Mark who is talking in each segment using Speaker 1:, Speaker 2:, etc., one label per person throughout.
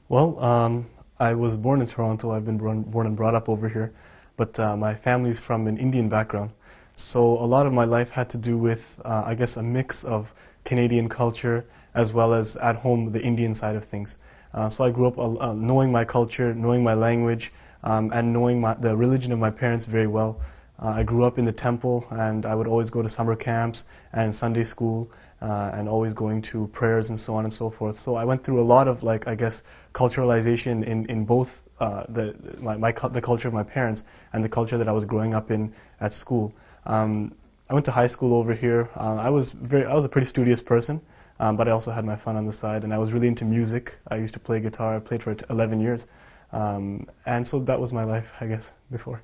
Speaker 1: Well, I was born in Toronto. I've been born and brought up over here, but my family's from an Indian background. So a lot of my life had to do with, I guess, a mix of Canadian culture as well as at home the Indian side of things. So I grew up knowing my culture, knowing my language, and knowing the religion of my parents very well. I grew up in the temple, and I would always go to summer camps and Sunday school, and always going to prayers and so on and so forth. So I went through a lot of, like, I guess, culturalization in both the culture of my parents and the culture that I was growing up in at school. I went to high school over here. I was a pretty studious person, but I also had my fun on the side, and I was really into music. I used to play guitar. I played for 11 years, and so that was my life, I guess, before.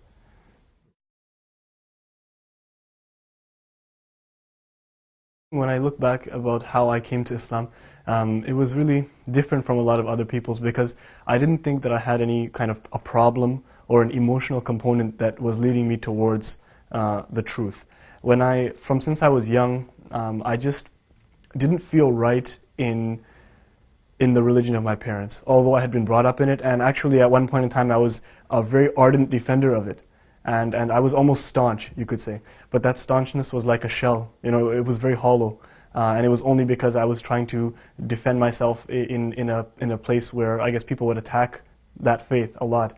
Speaker 1: When I look back about how I came to Islam, it was really different from a lot of other people's because I didn't think that I had any kind of a problem or an emotional component that was leading me towards the truth. Since I was young, I just didn't feel right in the religion of my parents, although I had been brought up in it, and actually at one point in time I was a very ardent defender of it. And I was almost staunch, you could say. But that staunchness was like a shell. You know, it was very hollow. And it was only because I was trying to defend myself in a place where I guess people would attack that faith a lot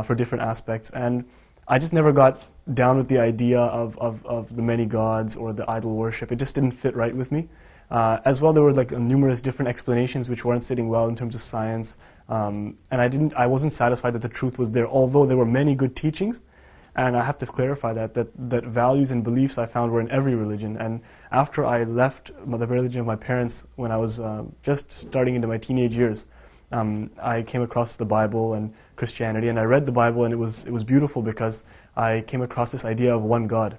Speaker 1: for different aspects. And I just never got down with the idea of the many gods or the idol worship. It just didn't fit right with me. As well, there were like numerous different explanations which weren't sitting well in terms of science. And I wasn't satisfied that the truth was there, although there were many good teachings. And I have to clarify that values and beliefs I found were in every religion. And after I left the religion of my parents when I was just starting into my teenage years, I came across the Bible and Christianity, and I read the Bible, and it was beautiful because I came across this idea of one God.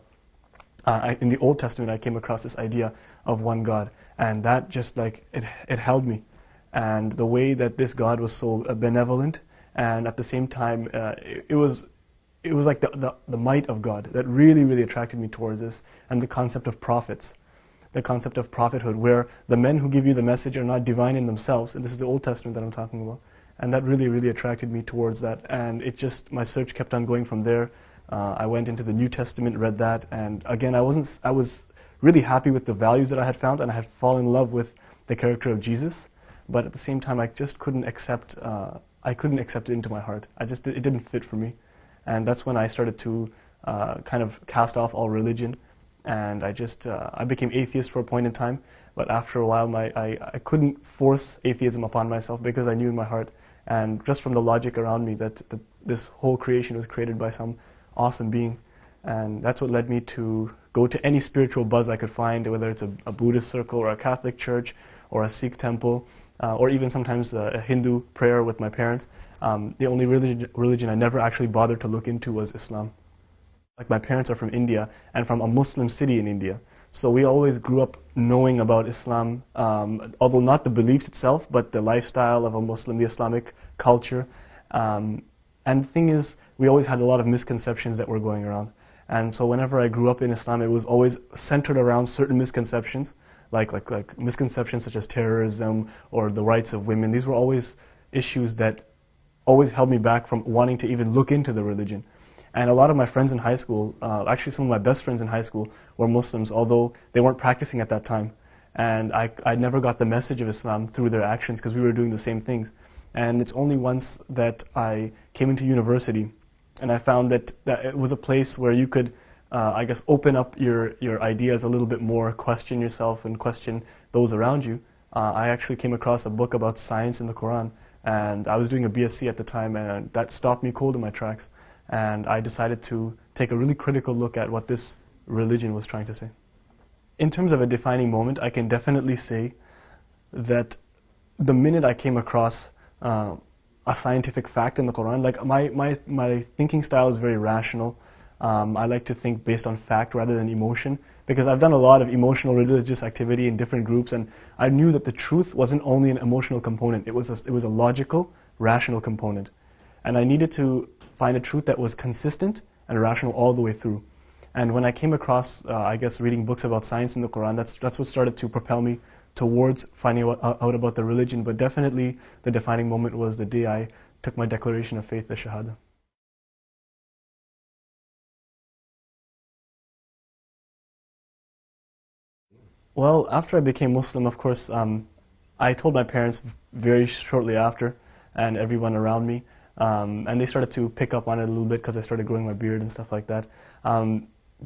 Speaker 1: In the Old Testament, I came across this idea of one God, and that just like it held me. And the way that this God was so benevolent, and at the same time, it was like the might of God that really, really attracted me towards this, and the concept of prophets, the concept of prophethood, where the men who give you the message are not divine in themselves, and this is the Old Testament that I'm talking about, and that really, really attracted me towards that, and my search kept on going from there. I went into the New Testament, read that, and again, I was really happy with the values that I had found, and I had fallen in love with the character of Jesus, but at the same time, I just couldn't accept it into my heart. It didn't fit for me. And that's when I started to kind of cast off all religion, and I became atheist for a point in time. But after a while, I couldn't force atheism upon myself because I knew in my heart, and just from the logic around me, that this whole creation was created by some awesome being, and that's what led me to go to any spiritual buzz I could find, whether it's a Buddhist circle or a Catholic church or a Sikh temple, or even sometimes a Hindu prayer with my parents. The only religion I never actually bothered to look into was Islam. Like, my parents are from India and from a Muslim city in India. So we always grew up knowing about Islam, although not the beliefs itself, but the lifestyle of a Muslim, the Islamic culture. And the thing is, we always had a lot of misconceptions that were going around. And so whenever I grew up in Islam, it was always centered around certain misconceptions, like misconceptions such as terrorism or the rights of women. These were always issues that always held me back from wanting to even look into the religion. And a lot of my friends in high school, actually some of my best friends in high school, were Muslims, although they weren't practicing at that time. And I never got the message of Islam through their actions because we were doing the same things. And it's only once that I came into university and I found that it was a place where you could, I guess, open up your ideas a little bit more, question yourself and question those around you. I actually came across a book about science in the Quran, and I was doing a BSc at the time, and that stopped me cold in my tracks. And I decided to take a really critical look at what this religion was trying to say. In terms of a defining moment, I can definitely say that the minute I came across a scientific fact in the Quran, like my thinking style is very rational. I like to think based on fact rather than emotion, because I've done a lot of emotional religious activity in different groups, and I knew that the truth wasn't only an emotional component, it was a logical, rational component. And I needed to find a truth that was consistent and rational all the way through. And when I came across, I guess, reading books about science in the Quran, that's what started to propel me towards finding out about the religion, but definitely the defining moment was the day I took my declaration of faith, the Shahada. Well, after I became Muslim, of course, I told my parents very shortly after, and everyone around me, and they started to pick up on it a little bit because I started growing my beard and stuff like that.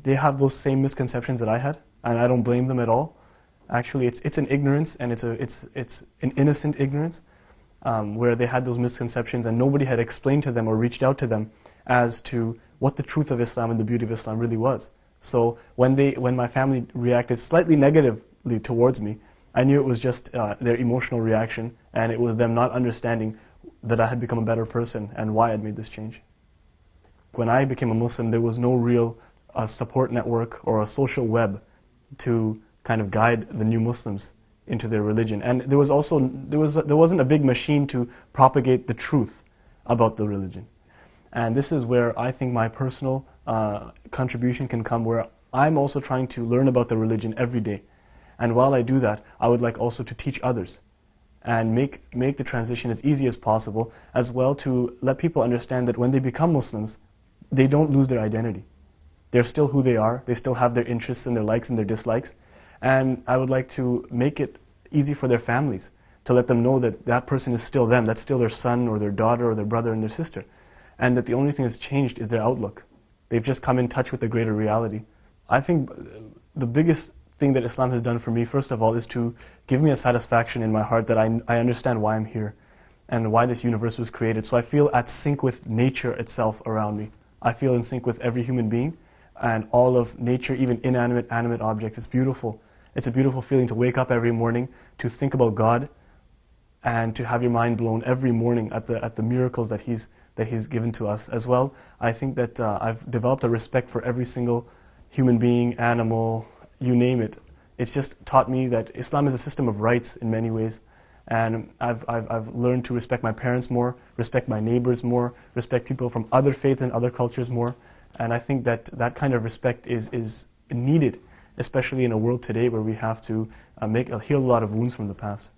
Speaker 1: They have those same misconceptions that I had, and I don't blame them at all. Actually, it's an ignorance, and it's an innocent ignorance, where they had those misconceptions, and nobody had explained to them or reached out to them as to what the truth of Islam and the beauty of Islam really was. So when my family reacted slightly negatively towards me, I knew it was just their emotional reaction, and it was them not understanding that I had become a better person and why I'd made this change. When I became a Muslim, there was no real support network or a social web to kind of guide the new Muslims into their religion, and there wasn't a big machine to propagate the truth about the religion. And this is where I think my personal contribution can come, where I'm also trying to learn about the religion every day. And while I do that, I would like also to teach others and make the transition as easy as possible, as well to let people understand that when they become Muslims, they don't lose their identity. They're still who they are, they still have their interests and their likes and their dislikes, and I would like to make it easy for their families to let them know that that person is still them, that's still their son or their daughter or their brother and their sister, and that the only thing that's changed is their outlook. They've just come in touch with the greater reality. I think the biggest thing that Islam has done for me, first of all, is to give me a satisfaction in my heart that I understand why I'm here and why this universe was created. So I feel at sync with nature itself around me. I feel in sync with every human being and all of nature, even inanimate, animate objects. It's beautiful. It's a beautiful feeling to wake up every morning, to think about God, and to have your mind blown every morning at the miracles that He's given to us. As well, I think that I've developed a respect for every single human being, animal, you name it. It's just taught me that Islam is a system of rights in many ways, and I've learned to respect my parents more, respect my neighbors more, respect people from other faiths and other cultures more, and I think that that kind of respect is needed, especially in a world today where we have to heal a lot of wounds from the past.